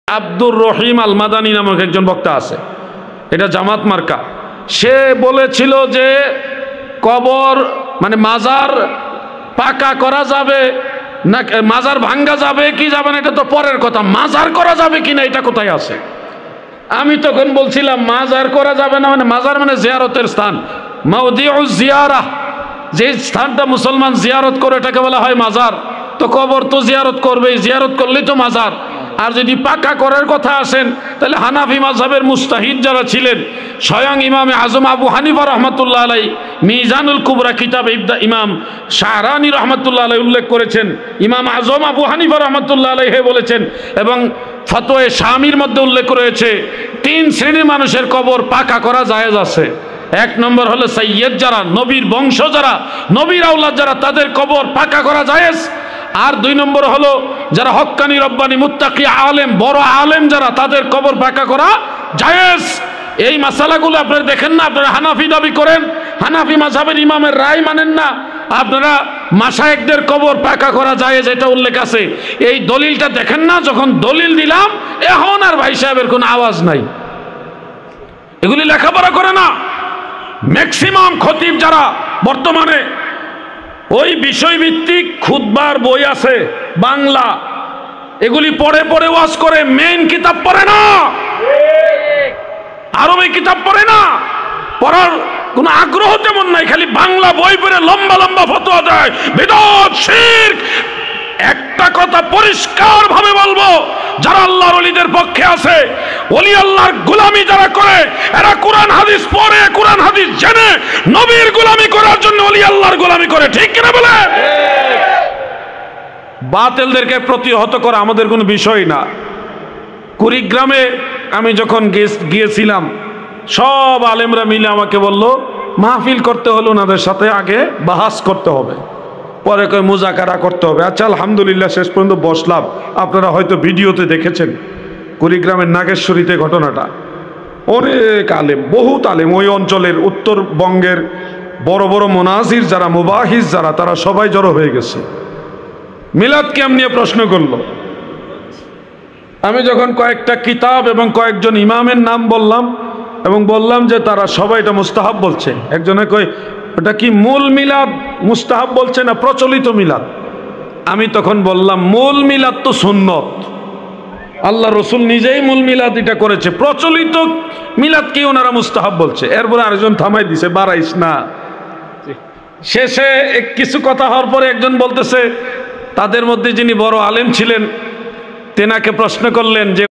আব্দুর রহিম আল মাদানী নামক একজন বক্তা আছে, এটা জামাত মার্কা। সে বলেছিল যে কবর মানে মাজার পাকা করা যাবে না, মাজার ভাঙ্গা যাবে কি যাবে না এটা তো পরের কথা, মাজার করা যাবে কি না এটা কোথায় আছে? আমি তখন বলছিলাম মাজার করা যাবে না, মানে মাজার মানে জিয়ারতের স্থান, মাউদিউজ জিয়ারা, যে স্থানটা মুসলমান জিয়ারত করে এটাকে বলা হয় মাজার। তো কবর তো জিয়ারত করবেই, জিয়ারত করলেই তো মাজার। আর যদি পাকা করার কথা আসেন তাহলে হানাফি মাযহাবের মুস্তাহিদ যারা ছিলেন, স্বয়ং ইমামে আজম আবু হানিফা রহমাতুল্লাহ আলাই মিজানুল কুবরা কিতাবে ইমাম শাহরানি রহমাতুল্লাহ আলাই উল্লেখ করেছেন, ইমাম আজম আবু হানিফা রহমাতুল্লাহ আলাই বলেছেন, এবং ফতোয়ে শামির মধ্যে উল্লেখ রয়েছে 3 শ্রেণীর মানুষের কবর পাকা করা জায়েজ আছে। 1 নম্বর হলো সাইয়্যেদ যারা, নবীর বংশ যারা, নবীর আওলাদ যারা, তাদের কবর পাকা করা জায়েজ। আর 2 নম্বর হলো যারা হক্কানি রব্বানি মুত্তাকি আলেম, বড় আলেম যারা, তাদের কবর পাকা করা জায়েজ। এই মাসালাগুলো আপনারা দেখেন না, আপনারা হানাফি দাবি করেন, হানাফি মাযহাবের ইমামের রায় মানেন না, আপনারা মাশায়েখদের কবর পাকা করা জায়েজ এটা উল্লেখ আছে, এই দলিলটা দেখেন না। যখন দলিল দিলাম এখন আর ভাই সাহেবের কোনো আওয়াজ নাই, এগুলি লেখাপড়া করে না। ম্যাক্সিমাম খতিব যারা বর্তমানে ওই বিষয়ভিত্তিক খুতবার বই আছে বাংলা, এগুলি পড়ে পড়ে ওয়াজ করে, মেইন কিতাব পড়ে না, আরবি কিতাব পড়ে না, পড়ার কোনো আগ্রহ তেমন নাই, খালি বাংলা বই পড়ে লম্বা লম্বা ফতোয়া দেয়, বিদআত শিরক। একটা কথা পরিষ্কার ভাবে বলবো, যারা আল্লাহর ওলিদের পক্ষে আছে, ওলি আল্লাহর গোলামি যারা করে, এরা কোরআন হাদিস পড়ে, কোরআন হাদিস জেনে নবীর গোলামি করার জন্য ওলি আল্লাহর গোলামি করে, ঠিক কিনা বলে? বাতিলদেরকে প্রতিহত করা আমাদের কোনো বিষয় না। কুড়িগ্রামে আমি যখন গিয়েছিলাম, সব আলেমরা মিলে আমাকে বলল মাহফিল করতে হলো, ওনাদের সাথে আগে বাহাস করতে হবে, পরে কই মুজাকারা করতে হবে। আচ্ছা আলহামদুলিল্লাহ শেষ পর্যন্ত বসলাম। আপনারা হয়তো ভিডিওতে দেখেছেন কুড়িগ্রামের নাগেশ্বরীতে ঘটনাটা, অনেক আলেম, বহুত আলেম, ওই অঞ্চলের উত্তরবঙ্গের বড় বড় মুনাজির যারা, মুবাহিস যারা, তারা সবাই জড়ো হয়ে গেছে। মিলাদ কেমন নিয়ে প্রশ্ন করলো। আমি যখন কয়েকটা কিতাব এবং কয়েকজন ইমামের নাম বললাম এবং বললাম যে তারা সবাই এটা মুস্তাহাব বলছে, একজনে কয় ওটা কি মূল মিলাদ মুস্তাহাব বলছে না প্রচলিত মিলাদ? আমি তখন বললাম মূল মিলাদ তো সুন্নত, আল্লাহ রসুল নিজেই মূল মিলাদ এটা করেছে, প্রচলিত মিলাদ কি ওনারা মুস্তাহাব বলছে। এরপরে আরেকজন থামাই দিছে, বাড়াইস না। শেষে কিছু কথা হওয়ার পরে একজন বলতেছে, তাদের মধ্যে যিনি বড় আলেম ছিলেন, তেনাকে প্রশ্ন করলেন যে